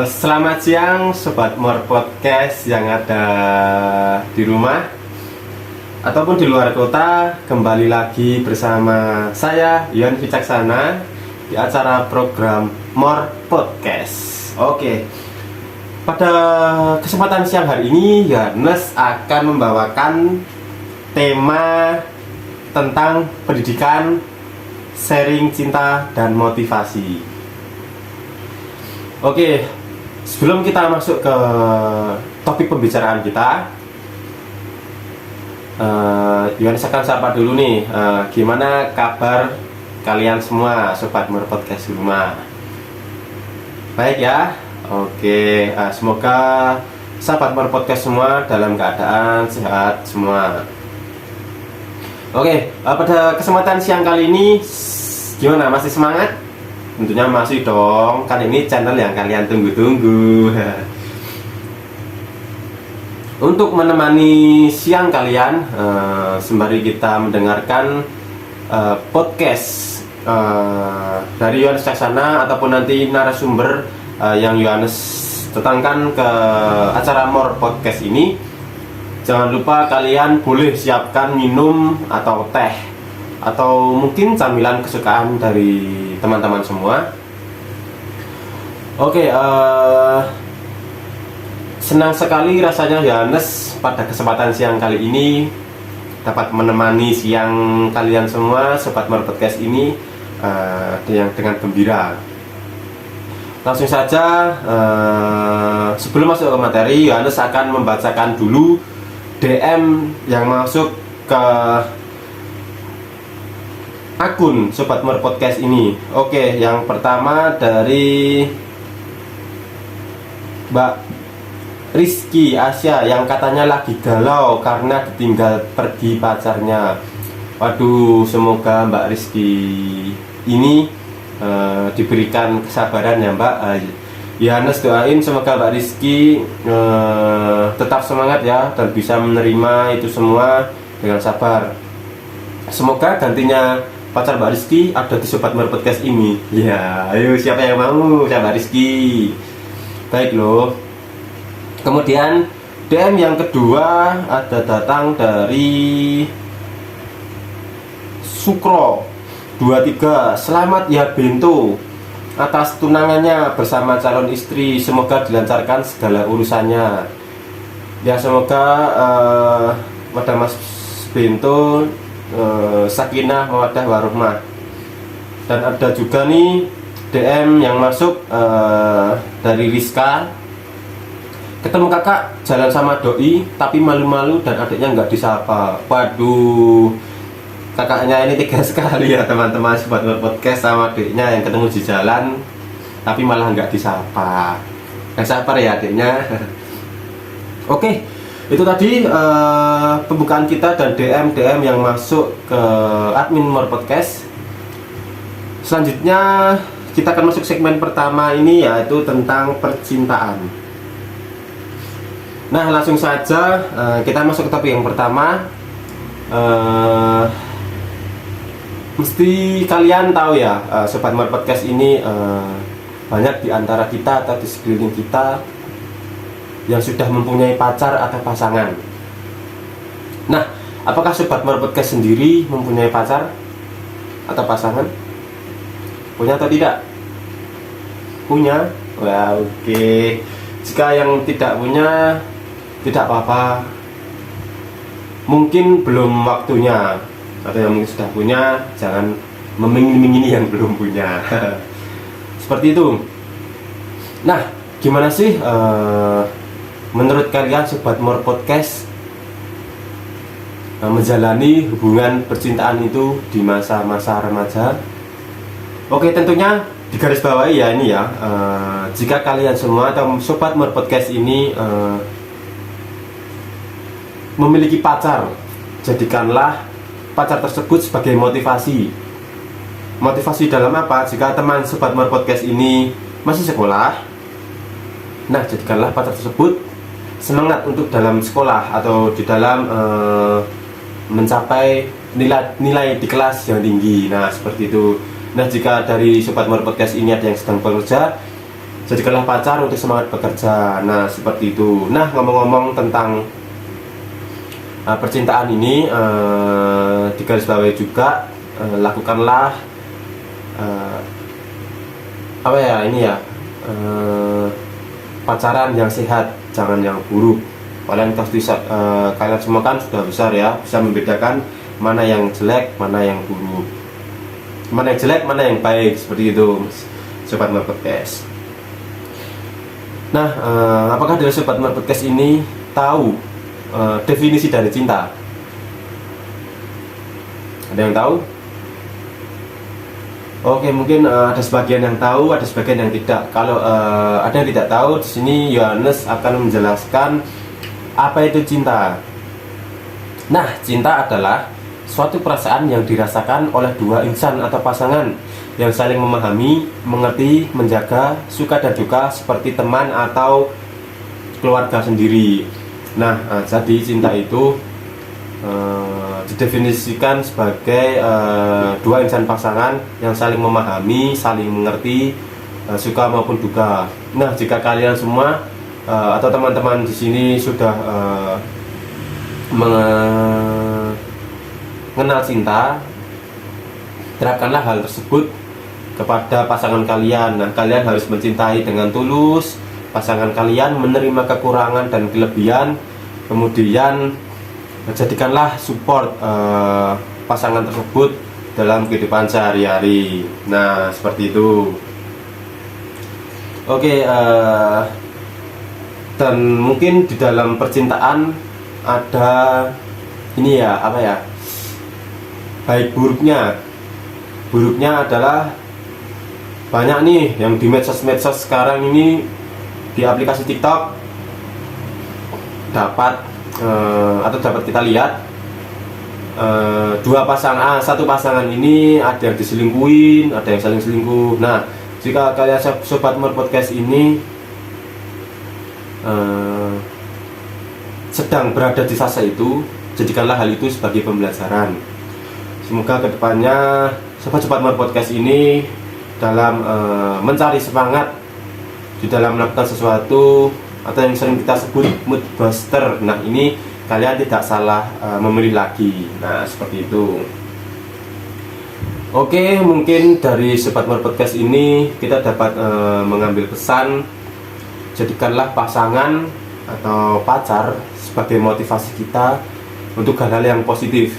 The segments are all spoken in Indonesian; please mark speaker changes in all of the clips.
Speaker 1: Selamat siang Sobat More Podcast yang ada di rumah ataupun di luar kota. Kembali lagi bersama saya, Yohan Wicaksana, di acara program More Podcast. Oke, pada kesempatan siang hari ini, Yohanes akan membawakan tema tentang pendidikan, sharing cinta, dan motivasi. Oke, sebelum kita masuk ke topik pembicaraan kita, Yohanes akan sapa dulu nih, gimana kabar kalian semua Sobat More Podcast di rumah? Baik ya? Oke, semoga Sobat More Podcast semua dalam keadaan sehat semua. Oke, pada kesempatan siang kali ini, gimana? Masih semangat? Tentunya masih dong, kan ini channel yang kalian tunggu-tunggu. Untuk menemani siang kalian, sembari kita mendengarkan podcast dari Yohanes Wicaksana ataupun nanti narasumber yang Yohanes datangkan ke acara More Podcast ini, jangan lupa kalian boleh siapkan minum atau teh atau mungkin camilan kesukaan dari teman-teman semua. Oke, senang sekali rasanya Yohanes pada kesempatan siang kali ini dapat menemani siang kalian semua Sobat More Podcast ini dengan gembira. Langsung saja, sebelum masuk ke materi, Yohanes akan membacakan dulu DM yang masuk ke akun Sobat More Podcast ini. Oke, yang pertama dari Mbak Rizky Asia yang katanya lagi galau karena ditinggal pergi pacarnya. Waduh, semoga Mbak Rizky ini diberikan kesabaran ya Mbak. Yohanes doain semoga Mbak Rizky tetap semangat ya dan bisa menerima itu semua dengan sabar. Semoga gantinya pacar Mbak Rizky ada di Sobat More Podcast ini. Ya, ayo siapa yang mau Mbak Rizky? Baik loh. Kemudian DM yang kedua ada datang dari Sukro 23. Selamat ya Bento atas tunangannya bersama calon istri. Semoga dilancarkan segala urusannya. Ya, semoga pada Mas Bento sakinah mawaddah warohmah. Dan ada juga nih DM yang masuk dari Rizka. Ketemu kakak jalan sama doi tapi malu-malu dan adiknya nggak disapa. Waduh, kakaknya ini tega sekali ya teman-teman Sobat More Podcast, sama adiknya yang ketemu di jalan tapi malah nggak disapa. Nggak sabar ya adiknya. Oke, itu tadi pembukaan kita dan DM yang masuk ke admin More Podcast. Selanjutnya kita akan masuk segmen pertama ini, yaitu tentang percintaan. Nah, langsung saja kita masuk ke topik yang pertama. Mesti kalian tahu ya, Sobat More Podcast ini banyak di antara kita atau di sekeliling kita yang sudah mempunyai pacar atau pasangan. Nah, apakah Sobat More Podcast sendiri mempunyai pacar atau pasangan? Punya atau tidak? Punya? Wah, oke. Jika yang tidak punya, tidak apa-apa. Mungkin belum waktunya. Atau yang mungkin sudah punya, jangan memingin-mingini yang belum punya. Seperti itu. Nah, gimana sih menurut kalian Sobat More Podcast menjalani hubungan percintaan itu di masa-masa remaja? Oke, tentunya digarisbawahi ya ini ya, jika kalian semua atau Sobat More Podcast ini memiliki pacar, jadikanlah pacar tersebut sebagai motivasi. Motivasi dalam apa? Jika teman Sobat More Podcast ini masih sekolah, nah jadikanlah pacar tersebut semangat untuk dalam sekolah atau di dalam mencapai nilai di kelas yang tinggi. Nah, seperti itu. Nah, jika dari Sobat More Podcast ini ada yang sedang bekerja, jadikanlah pacar untuk semangat bekerja. Nah, seperti itu. Nah, ngomong-ngomong tentang percintaan ini, digarisbawahi juga, lakukanlah pacaran yang sehat, jangan yang buruk. Kalian pasti kalian semua kan sudah besar ya, bisa membedakan mana yang jelek, mana yang buruk, mana yang jelek, mana yang baik, seperti itu, Sobat Mar Podcast. Nah, apakah dari Sobat Mar Podcast ini tahu definisi dari cinta? Ada yang tahu? Oke, mungkin ada sebagian yang tahu, ada sebagian yang tidak. Kalau ada yang tidak tahu, di sini Yohanes akan menjelaskan apa itu cinta. Nah, cinta adalah suatu perasaan yang dirasakan oleh dua insan atau pasangan yang saling memahami, mengerti, menjaga, suka dan duka seperti teman atau keluarga sendiri. Nah, jadi cinta itu didefinisikan sebagai dua insan pasangan yang saling memahami, saling mengerti, suka maupun duka. Nah, jika kalian semua atau teman-teman di sini sudah mengenal cinta, terapkanlah hal tersebut kepada pasangan kalian. Nah, kalian harus mencintai dengan tulus pasangan kalian, menerima kekurangan dan kelebihan, kemudian jadikanlah support pasangan tersebut dalam kehidupan sehari-hari. Nah, seperti itu. Oke, dan mungkin di dalam percintaan ada ini ya, baik buruknya. Buruknya adalah banyak nih yang di medsos sekarang ini, di aplikasi TikTok dapat kita lihat satu pasangan ini ada yang diselingkuhin, ada yang saling selingkuh. Nah, jika kalian Sobat Mar Podcast ini sedang berada di fase itu, jadikanlah hal itu sebagai pembelajaran. Semoga kedepannya Sobat Mar Podcast ini dalam mencari semangat di dalam melakukan sesuatu, atau yang sering kita sebut mood booster. Nah, ini kalian tidak salah memilih lagi. Nah, seperti itu. Oke, mungkin dari Sobat Mar Podcast ini kita dapat mengambil pesan, jadikanlah pasangan atau pacar sebagai motivasi kita untuk hal-hal yang positif.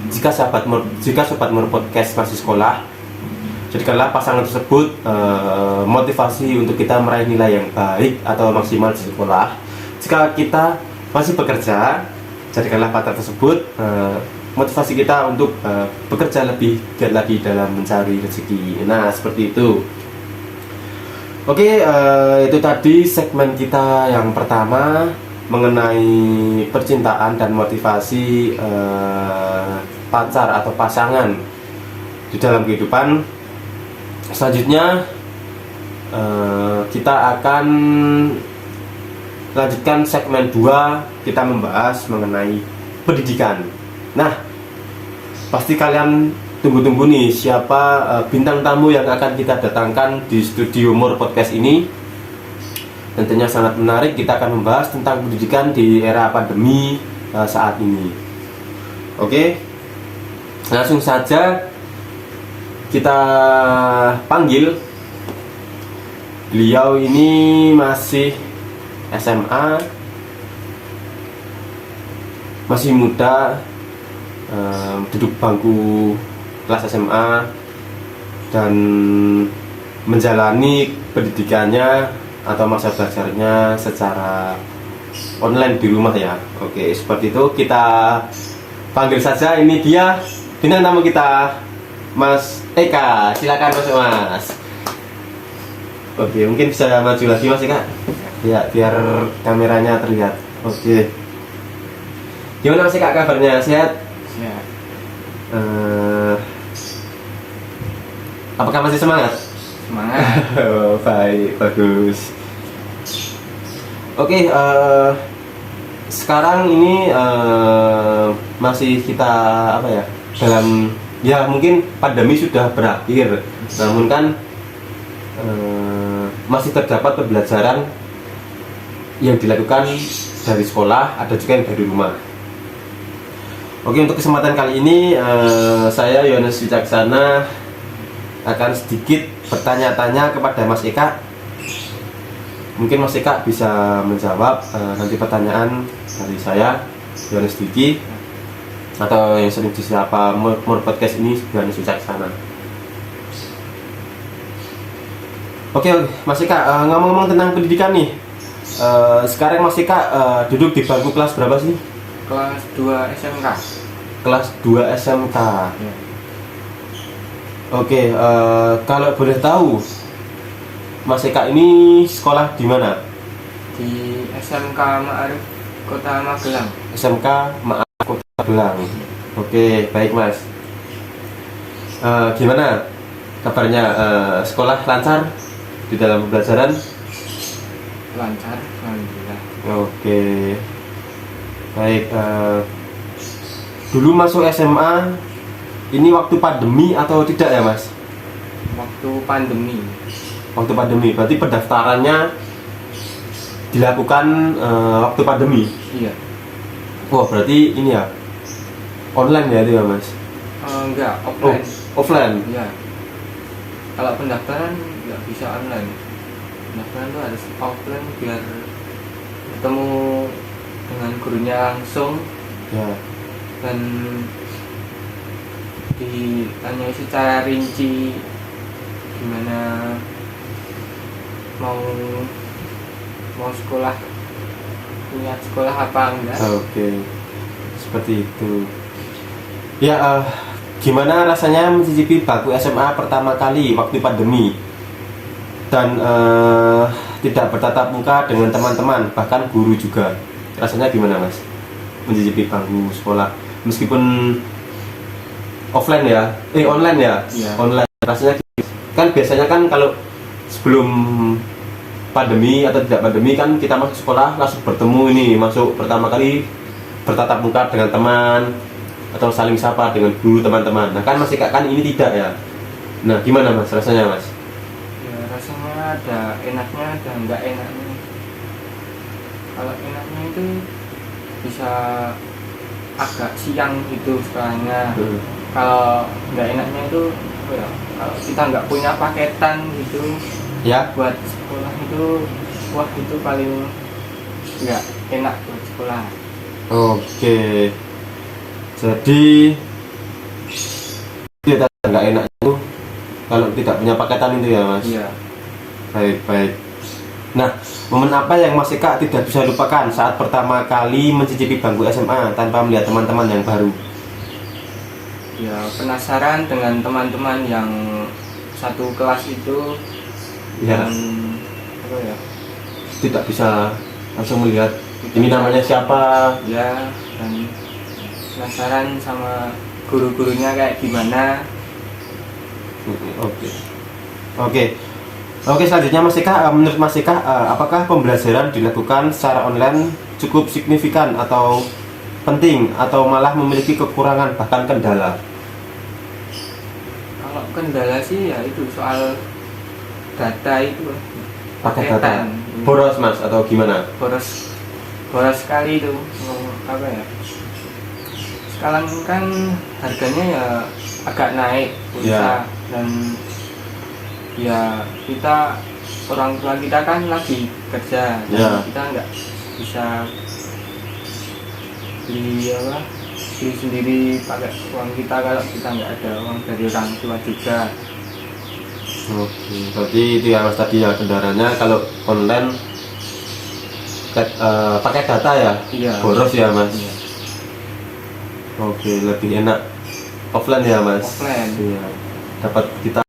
Speaker 1: Jika Sobat Mar Podcast masih sekolah, jadikanlah pasangan tersebut motivasi untuk kita meraih nilai yang baik atau maksimal di sekolah. Jika kita masih bekerja, jadikanlah pacar tersebut motivasi kita untuk bekerja lebih giat lagi dalam mencari rezeki. Nah, seperti itu. Oke, itu tadi segmen kita yang pertama mengenai percintaan dan motivasi pacar atau pasangan di dalam kehidupan. Selanjutnya kita akan lanjutkan segmen 2, kita membahas mengenai pendidikan. Nah, pasti kalian tunggu-tunggu nih siapa bintang tamu yang akan kita datangkan di studio Mar Podcast ini. Tentunya sangat menarik, kita akan membahas tentang pendidikan di era pandemi saat ini. Oke, langsung saja kita panggil. Beliau ini masih SMA, masih muda, duduk bangku kelas SMA dan menjalani pendidikannya atau masa belajarnya secara online di rumah ya. Oke, seperti itu. Kita panggil saja, ini dia bintang tamu kita, Mas Eka. Silakan masuk, Mas. Oke, mungkin bisa maju lagi, Mas Eka ya, biar kameranya terlihat. Oke, gimana Mas Eka kabarnya? Sehat?
Speaker 2: Sehat.
Speaker 1: Apakah masih semangat?
Speaker 2: Semangat.
Speaker 1: Oh, baik, bagus. Oke, sekarang ini masih kita dalam mungkin pandemi sudah berakhir, namun kan masih terdapat pembelajaran yang dilakukan dari sekolah, ada juga yang dari rumah. Oke, untuk kesempatan kali ini saya Yohanes Wicaksana akan sedikit bertanya-tanya kepada Mas Eka. Mungkin Mas Eka bisa menjawab nanti pertanyaan dari saya, Yohanes Diki, atau yang sering disapa Mur Podcast ini, Yohanes Wicaksana. Oke, Mas Eka, ngomong-ngomong tentang pendidikan nih, sekarang Mas Eka duduk di bangku kelas berapa sih?
Speaker 2: Kelas 2 SMK.
Speaker 1: Kelas 2 SMK.
Speaker 2: Ya.
Speaker 1: Oke, kalau boleh tahu, Mas Eka ini sekolah di mana?
Speaker 2: Di SMK Ma'arif Kota Magelang.
Speaker 1: SMK Ma'arif Kota Magelang. Oke, baik Mas. Gimana kabarnya? Sekolah lancar di dalam pembelajaran?
Speaker 2: Lancar, alhamdulillah.
Speaker 1: Oke, baik. Dulu masuk SMA ini waktu pandemi atau tidak ya Mas?
Speaker 2: Waktu pandemi.
Speaker 1: Waktu pandemi, berarti pendaftarannya dilakukan waktu pandemi.
Speaker 2: Iya.
Speaker 1: Wah, berarti ini ya online ya itu ya Mas?
Speaker 2: Enggak, offline.
Speaker 1: Offline.
Speaker 2: Iya. Kalau pendaftaran nggak bisa online. Pendaftaran tuh harus offline biar ketemu dengan gurunya langsung
Speaker 1: Ya.
Speaker 2: dan ditanya secara rinci gimana mau sekolah, punya sekolah apa enggak.
Speaker 1: Oke, seperti itu. Ya, gimana rasanya mencicipi bangku SMA pertama kali waktu pandemi dan tidak bertatap muka dengan teman-teman, bahkan guru juga. Rasanya gimana Mas? Mencicipi bangku sekolah meskipun offline ya, online ya,
Speaker 2: Iya.
Speaker 1: online. Rasanya kan biasanya kan kalau sebelum pandemi atau tidak pandemi kan kita masuk sekolah langsung bertemu ini, masuk pertama kali bertatap muka dengan teman atau saling sapa dengan guru teman-teman. Nah kan Mas Eka kan ini tidak ya. Nah gimana Mas rasanya Mas?
Speaker 2: Ya rasanya ada enaknya, ada enggak enaknya. Kalau enaknya itu bisa agak siang gitu sekolahnya. Kalau enggak enaknya itu apa ya, kalau kita nggak punya paketan gitu
Speaker 1: Ya.
Speaker 2: buat sekolah itu, wah itu paling nggak enak buat sekolah.
Speaker 1: Oke. Jadi tidak nggak enak itu kalau tidak punya paketan itu ya Mas.
Speaker 2: Iya.
Speaker 1: Baik. Nah, momen apa yang Mas Eka tidak bisa lupakan saat pertama kali mencicipi bangku SMA tanpa melihat teman-teman yang baru?
Speaker 2: Ya penasaran dengan teman-teman yang satu kelas itu.
Speaker 1: Ya.
Speaker 2: Dan apa ya,
Speaker 1: Tidak bisa langsung melihat ini namanya siapa.
Speaker 2: ya, dan penasaran sama guru-gurunya kayak gimana.
Speaker 1: Oke, selanjutnya Mas Eka, menurut Mas Eka, apakah pembelajaran dilakukan secara online cukup signifikan atau penting atau malah memiliki kekurangan bahkan kendala?
Speaker 2: Kalau kendala sih ya itu soal data itu,
Speaker 1: Pakai data
Speaker 2: paketan.
Speaker 1: boros Mas atau gimana?
Speaker 2: boros sekali itu. Apa ya, sekarang kan harganya ya agak naik pulsa.
Speaker 1: Ya.
Speaker 2: Dan ya kita, orang tua kita kan lagi kerja, dan
Speaker 1: Ya.
Speaker 2: kita nggak bisa beli sendiri pakai uang kita kalau kita nggak ada uang dari orang tua juga.
Speaker 1: Oke, berarti itu ya Mas tadi ya kendaraannya kalau online pakai data ya,
Speaker 2: Iya.
Speaker 1: boros ya Mas.
Speaker 2: Iya.
Speaker 1: Oke, lebih enak offline ya Mas.
Speaker 2: Offline.
Speaker 1: Iya. Dapat kita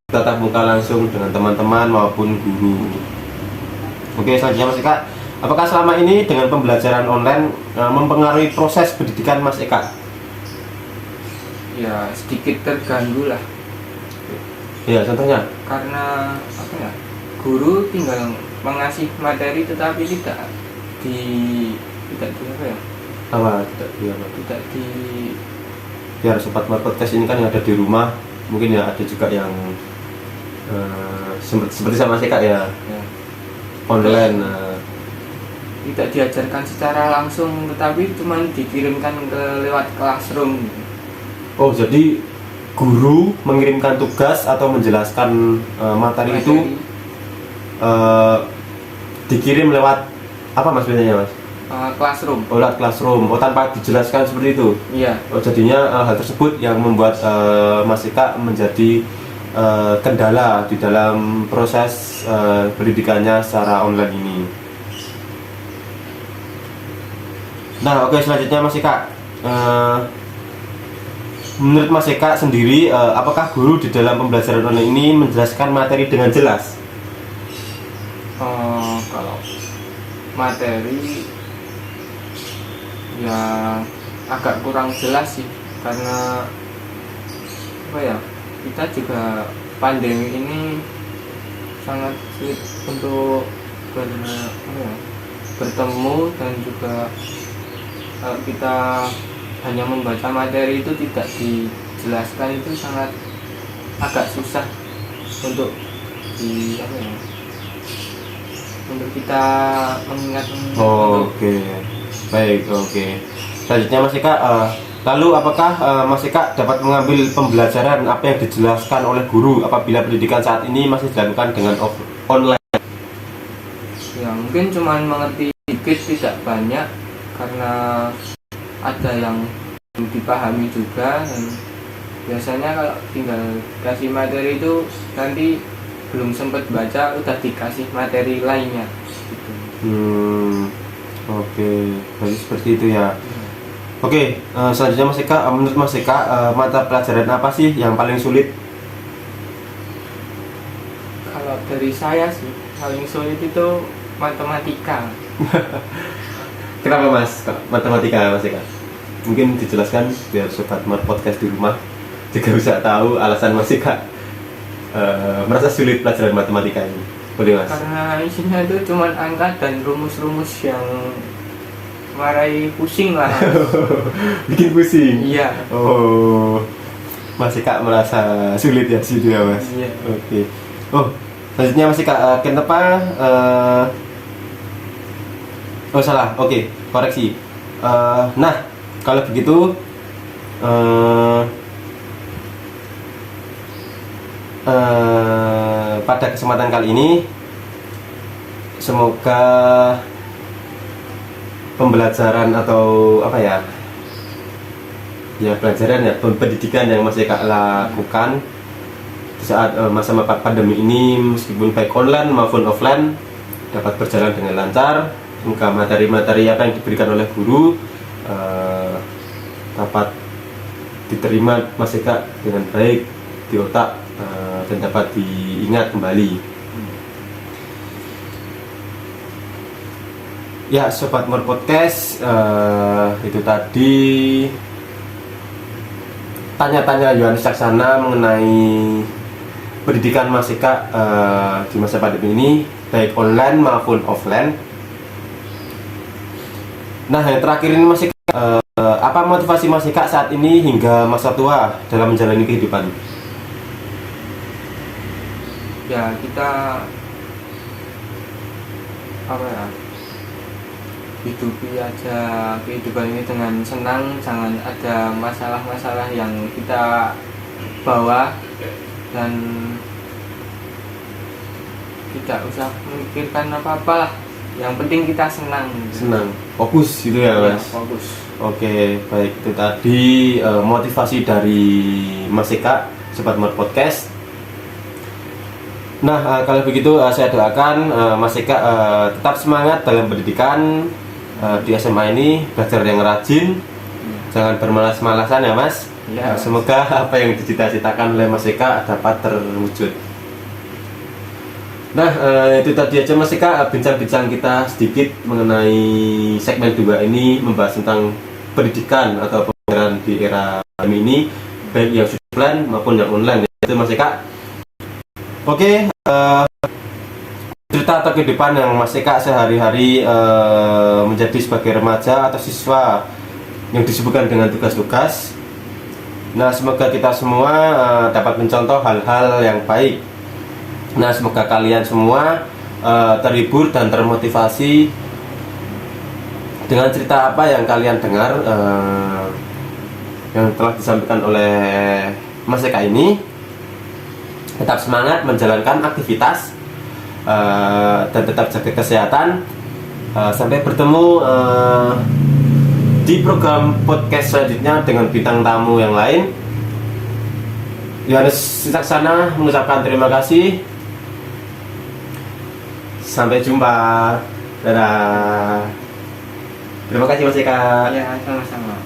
Speaker 1: tatap muka langsung dengan teman-teman maupun guru. Oke, selanjutnya Mas Eka, apakah selama ini dengan pembelajaran online mempengaruhi proses pendidikan Mas Eka?
Speaker 2: Ya sedikit terganggu lah,
Speaker 1: Ya, contohnya.
Speaker 2: karena apa ya, guru tinggal mengasih materi tetapi tidak di apa ya, tidak di
Speaker 1: Biar sobat podcast ini kan yang ada di rumah, mungkin ya ada juga yang seperti sama sih Kak ya,
Speaker 2: Ya.
Speaker 1: online.
Speaker 2: Tidak diajarkan secara langsung, tetapi cuma dikirimkan lewat classroom.
Speaker 1: Oh, jadi guru mengirimkan tugas atau menjelaskan materi itu dikirim lewat apa mas biasanya mas?
Speaker 2: Classroom.
Speaker 1: Oh, lewat classroom. Oh, tanpa dijelaskan seperti itu.
Speaker 2: Iya.
Speaker 1: Oh, jadinya hal tersebut yang membuat Mas Ika menjadi kendala di dalam proses pendidikannya secara online ini. Nah, oke, selanjutnya Mas Ika, menurut Mas Eka sendiri, apakah guru di dalam pembelajaran online ini menjelaskan materi dengan jelas?
Speaker 2: Kalau materi ya agak kurang jelas sih, karena apa ya, kita juga pandemi ini sangat sulit untuk bertemu, dan juga kalau kita hanya membaca materi itu tidak dijelaskan itu sangat agak susah untuk untuk kita mengingat.
Speaker 1: Oke, baik, oke. Selanjutnya Mas Eka, lalu apakah Mas Eka dapat mengambil pembelajaran apa yang dijelaskan oleh guru apabila pendidikan saat ini masih dilakukan dengan online?
Speaker 2: Ya mungkin cuma mengerti sedikit, tidak banyak, karena ada yang belum dipahami juga, dan biasanya kalau tinggal kasih materi itu nanti belum sempat baca udah dikasih materi lainnya gitu.
Speaker 1: Oke, jadi seperti itu ya. Oke, selanjutnya Mas Eka, menurut Mas Eka, mata pelajaran apa sih yang paling sulit?
Speaker 2: Kalau dari saya sih paling sulit itu matematika.
Speaker 1: Kenapa Mas? Matematika Mas Eka? Mungkin dijelaskan biar sobat podcast di rumah juga bisa tahu alasan Mas Eka merasa sulit pelajaran matematika ini. Boleh Mas?
Speaker 2: Karena isinya itu cuma angka dan rumus-rumus yang marai pusing lah.
Speaker 1: Bikin pusing?
Speaker 2: Iya.
Speaker 1: Oh, Mas Eka merasa sulit ya situ ya Mas?
Speaker 2: Iya.
Speaker 1: Oke. Oh, selanjutnya Mas Eka, kenapa oh salah, oke, koreksi. Nah, kalau begitu pada kesempatan kali ini semoga pembelajaran atau apa ya pelajaran ya pendidikan yang Mas Eka lakukan di saat masa pandemi ini, meskipun baik online maupun offline, dapat berjalan dengan lancar. Semoga materi-materi apa yang diberikan oleh guru dapat diterima Mas Eka dengan baik di otak dan dapat diingat kembali. Ya, Sobat More Podcast, itu tadi tanya-tanya Yohanes Caksana mengenai pendidikan Mas Eka di masa pandemi ini, baik online maupun offline. Nah, yang terakhir ini Mas Eka, apa motivasi Mas Eka saat ini hingga masa tua dalam menjalani kehidupan?
Speaker 2: Ya kita hidupi aja kehidupan ini dengan senang, jangan ada masalah-masalah yang kita bawa, dan tidak usah memikirkan apa-apa lah, yang penting kita senang,
Speaker 1: fokus gitu ya Mas.
Speaker 2: Fokus.
Speaker 1: Oke, baik, itu tadi motivasi dari Mas Eka, Sobat More Podcast. Nah, kalau begitu saya doakan Mas Eka tetap semangat dalam pendidikan di SMA ini, belajar yang rajin, jangan bermalas-malasan ya Mas.
Speaker 2: Ya,
Speaker 1: semoga apa yang dicita-citakan oleh Mas Eka dapat terwujud. Nah, itu tadi aja Mas Eka bincang-bincang kita sedikit mengenai segmen 2 ini, membahas tentang pendidikan atau pembelajaran di era ini, baik yang offline maupun yang online. Itu Mas Eka. Oke, cerita atau kehidupan yang Mas Eka sehari-hari menjadi sebagai remaja atau siswa yang disebutkan dengan tugas-tugas. Nah, semoga kita semua dapat mencontoh hal-hal yang baik Nah, semoga kalian semua terhibur dan termotivasi dengan cerita apa yang kalian dengar yang telah disampaikan oleh Mas Eka ini. Tetap semangat menjalankan aktivitas dan tetap jaga kesehatan. Sampai bertemu di program podcast selanjutnya dengan bintang tamu yang lain. Yohanes Wicaksana mengucapkan terima kasih. Sampai jumpa. Dadah. Terima kasih Mas Eka.
Speaker 2: Ya, sama-sama.